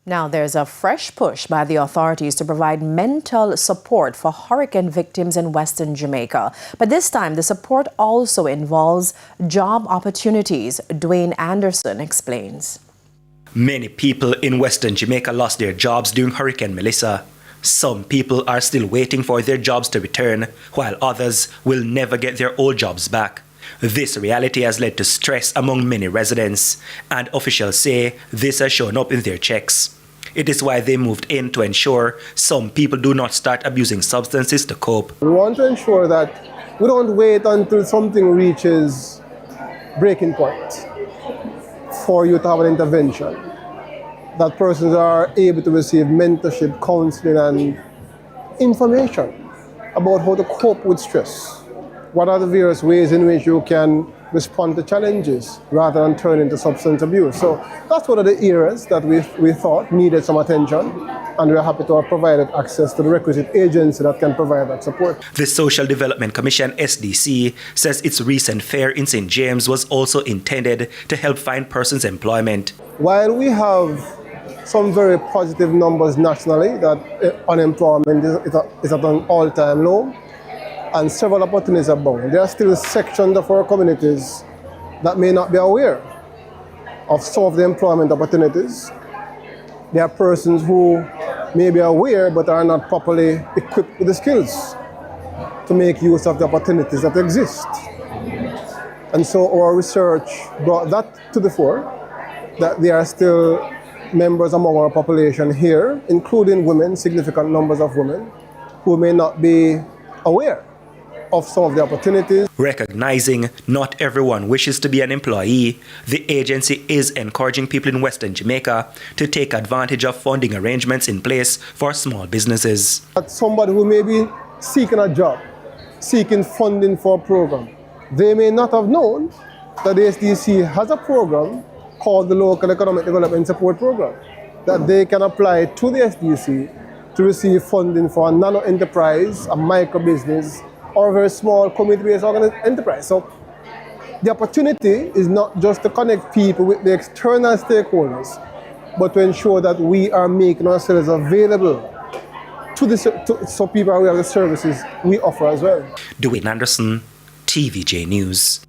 Now, there's a fresh push by the authorities to provide mental support for hurricane victims in Western Jamaica. But this time, the support also involves job opportunities. Dwayne Anderson explains. Many people in Western Jamaica lost their jobs during Hurricane Melissa. Some people are still waiting for their jobs to return, while others will never get their old jobs back. This reality has led to stress among many residents, and officials say this has shown up in their checks. It is why they moved in to ensure some people do not start abusing substances to cope. We want to ensure that we don't wait until something reaches breaking point for you to have an intervention. That persons are able to receive mentorship, counseling, and information about how to cope with stress. What are the various ways in which you can respond to challenges rather than turn into substance abuse? So that's one of the areas that we thought needed some attention, and we're happy to have provided access to the requisite agency that can provide that support. The Social Development Commission, SDC, says its recent fair in St. James was also intended to help find persons employment. While we have some very positive numbers nationally, that unemployment is at an all-time low, and several opportunities abound, there are still sections of our communities that may not be aware of some of the employment opportunities. There are persons who may be aware but are not properly equipped with the skills to make use of the opportunities that exist. And so our research brought that to the fore, that there are still members among our population here, including women, significant numbers of women, who may not be aware of some of the opportunities. Recognizing not everyone wishes to be an employee, the agency is encouraging people in Western Jamaica to take advantage of funding arrangements in place for small businesses. Somebody who may be seeking a job, seeking funding for a program, they may not have known that the SDC has a program called the Local Economic Development Support Program that they can apply to the SDC to receive funding for a nano enterprise, a micro business, or a very small community-based enterprise. So the opportunity is not just to connect people with the external stakeholders, but to ensure that we are making ourselves available so people are aware of the services we offer as well. Dwayne Anderson, TVJ News.